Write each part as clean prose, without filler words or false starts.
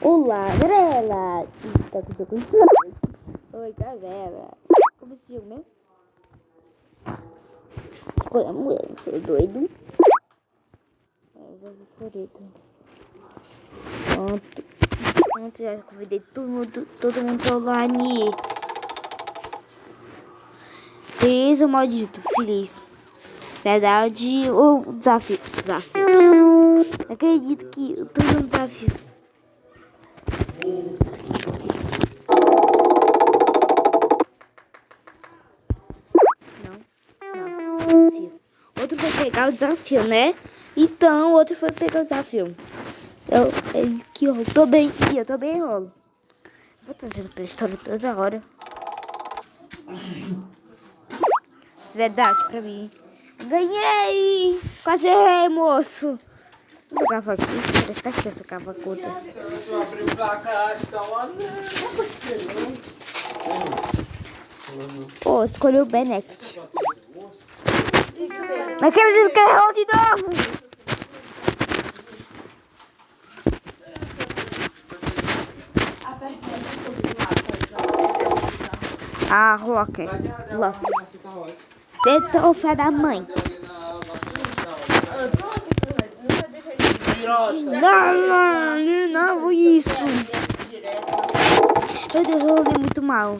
Olá, galera! Oi, galera! Como esse jogo mesmo? Escolha mulher, não sou doido. Pronto, já convidei todo mundo online. Feliz ou maldito? Feliz. Verdade ou desafio? Desafio. Não acredito que eu tô no desafio. Não. Desafio. Outro foi pegar o desafio, né? Então, o outro foi pegar o desafio. Eu tô bem. E eu também enrolo. Vou trazendo pra história toda hora. Verdade pra mim. Ganhei! Quase errei, moço. Essa cava aqui. Parece que aqui essa cava curta. Pô, escolheu o Benect. Não acredito que errou de novo. Ah, Rocker. Você é o fé da mãe. Não, isso. Meu Deus, eu rolei muito mal.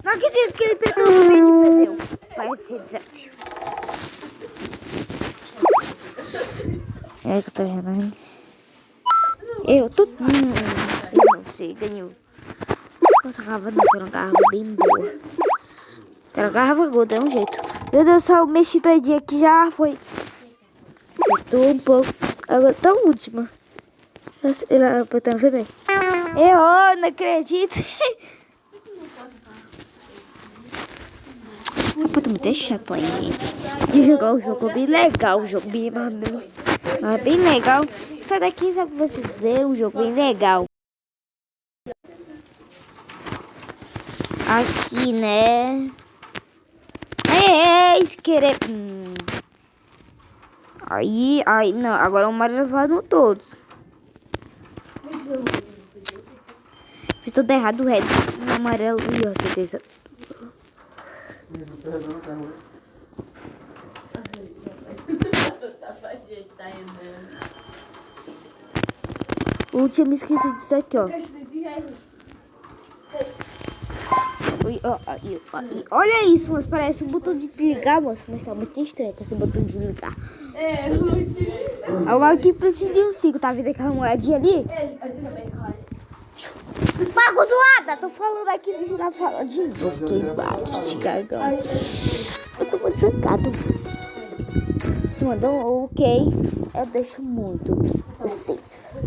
Não acredito que ele perdeu no meio de perdeu. Vai ser desafio. É que eu tô errando. Eu não sei, ganhou. Nossa, garrafa não, que era uma garrafa bem boa. Era uma garrafa gorda, é um jeito. Meu Deus do céu, o mexidadinho aqui já foi. Acertou um pouco. Agora tá a última. Ele apertando foi bem. Errou, não acredito. Puta, muito chato aí. De jogar um jogo bem legal. Um jogo bem, bem legal. Só daqui só pra vocês verem um jogo bem legal. Aqui, né? Querer. Aí, não. Agora o Mario levaram todos. Fiz tudo errado, o red. O amarelo e a certeza. Eu tinha me esquecido disso aqui, ó. Olha isso, mas parece um botão de desligar, moço. Mas tá muito estranho esse botão de desligar. Eu aqui preciso de um 5, tá vendo aquela moedinha ali? Para com zoada! Tô falando aqui, deixa eu dar fala de novo. Fiquei embaixo de garganta. Eu tô muito zangado, moço. Se mandou ok, eu deixo muito. Vocês.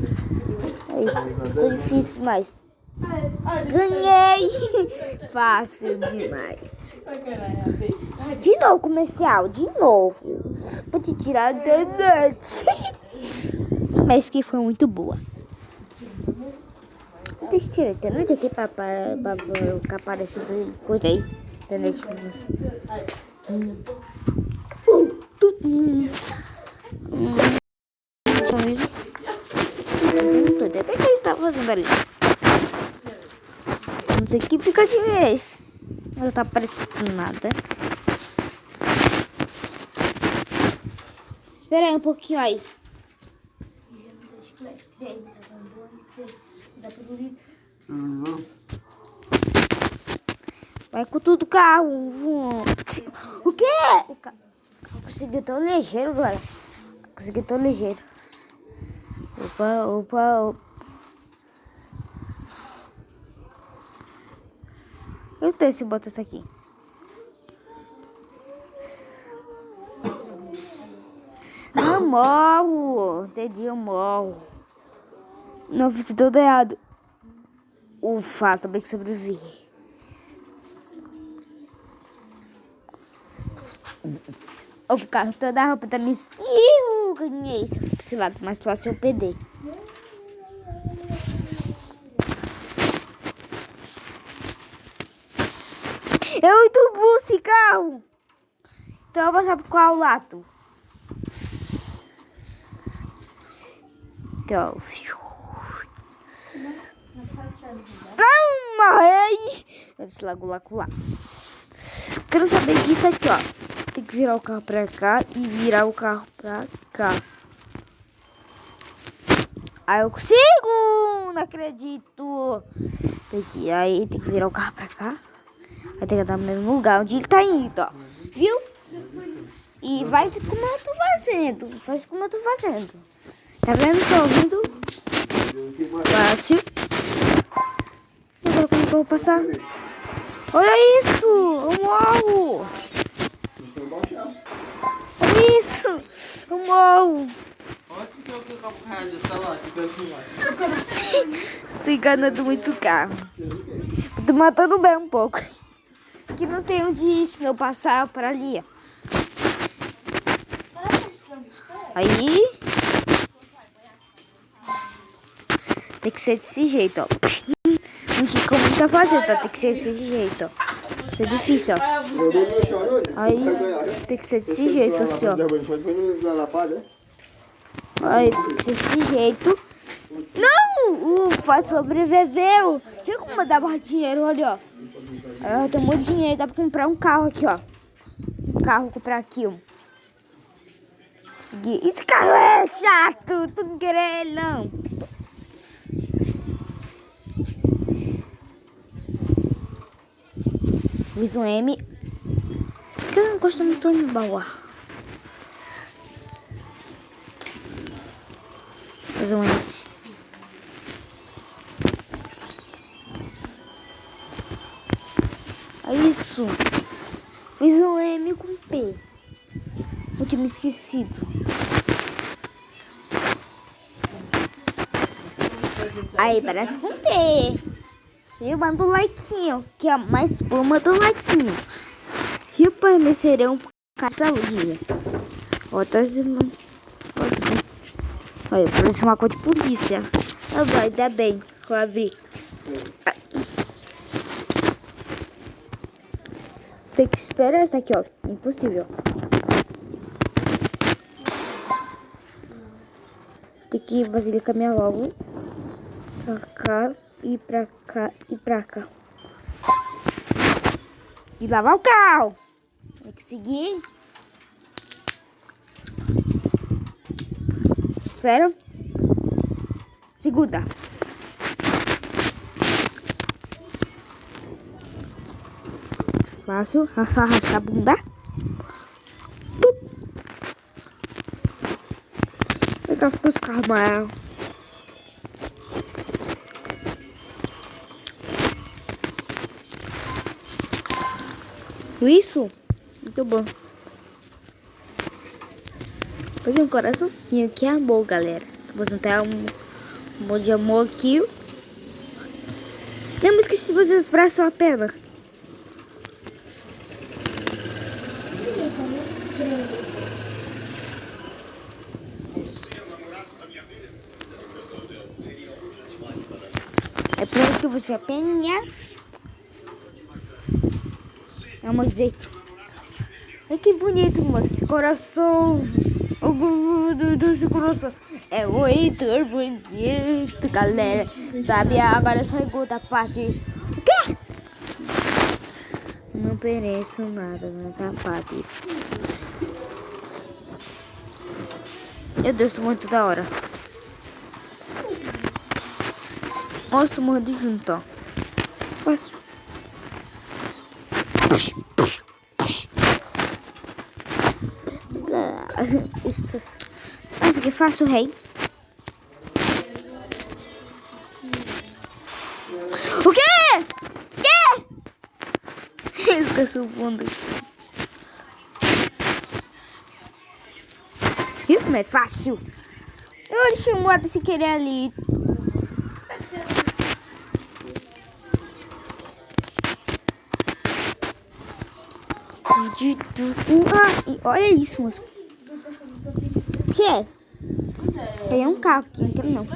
É isso, foi difícil, mas ganhei! Fácil demais. De novo, comercial, de novo. Vou te tirar da internet. Mas que foi muito boa. Deixa eu tirar a internet aqui pra ficar aparecendo coisa aí. Internet. O que ele tá fazendo ali? Não sei que fica de vez. Não tá aparecendo nada. Espera aí um pouquinho aí. Vai com tudo carro. O quê? O carro conseguiu tão ligeiro, galera. Conseguiu tão ligeiro. Opa. Eu tenho se botar isso aqui. Eu morro. Entendi, eu morro. Não fiz tudo errado. Ufa, também que sobrevivi. Eu ficar toda a roupa da minha. Ganhei. Se eu for pra esse lado, mais fácil eu perder. Eu muito burro esse carro. Então eu vou passar por qual lado? Então, Não, morrei. Eu disse lá. Quero saber disso aqui, ó. Tem que virar o carro pra cá e virar o carro pra cá. Aí eu consigo! Não acredito! Aí tem que virar o carro pra cá. Vai ter que andar no mesmo lugar onde ele tá indo, ó. Viu? E vai se como eu tô fazendo. Faz como eu tô fazendo. Tá vendo? Tô ouvindo? Fácil. Agora como que eu vou passar? Olha isso! Eu morro! Olha isso! Eu morro! Tô enganando muito o carro. Tô matando bem um pouco. Que não tem onde ir se não passar para ali. Aí. Tem que ser desse jeito, ó. Não sei como tá fazendo, tá? Tem que ser desse jeito, ó. Isso é difícil, ó. Aí tem que ser desse jeito, assim, ó. Aí tem que ser desse jeito. Não! Ufa, sobreviveu. Viu como dá mais dinheiro, olha, ó. Eu tenho muito dinheiro, dá pra comprar um carro aqui, ó. Um carro, comprar aqui, ó. Consegui. Esse carro é chato, tu não quer ele, não. Fiz um M. Por que eu não gosto muito de baú? Fiz um S. É isso. Fiz um M com P. Eu tinha me esquecido. Aí parece com P. Eu mando um likeinho. Que é mais bom, manda um likeinho. E o pai me seria um cara de saúde. Ó, tá assim. Olha, parece uma coisa de polícia. Ah, vai dar bem. Eu abri. Tem que esperar essa aqui, ó. Impossível. Tem que fazer caminhar logo. Pra cá e pra cá e pra cá. E lavar o carro. Tem que seguir. Espera. Segunda. Fácil. Só arrastar a bunda. Pegar os dois carros mais. Isso? Muito bom. Fazer um coraçãozinho. Que amor, galera. Tô fazendo até um monte de amor aqui. Não me esqueci de fazer os braços a pena. É pronto que você apenha. Vamos dizer. Olha que bonito, moço. Coração. O coração. É muito bonito, galera. Sabe, agora essa segunda parte. O quê? Não pereço nada nessa parte. Meu Deus, muito da hora. Mostra morrendo junto, ó. Fácil. Isso aqui é fácil, rei. O quê? Ele fica subindo. Viu como é fácil? Eu deixei um moto sem querer ali. Olha isso, moço. O que é? Tem um carro aqui, não quero não.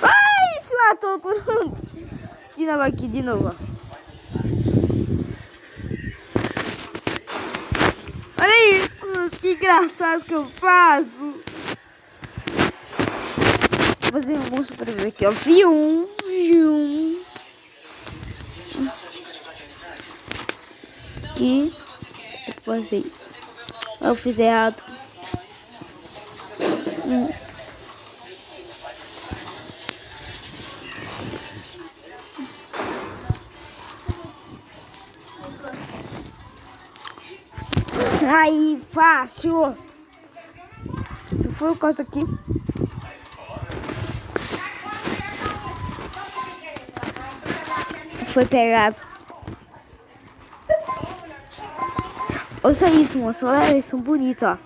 Ai, se matou todo mundo. De novo aqui, de novo. engraçado que eu faço. Vou fazer um monstro pra ver aqui, ó. Viu? Aqui. Eu fiz errado. Aí, fácil. Se for o caso aqui. Foi pegado. Olha só isso, moço. Olha, eles são bonitos, ó.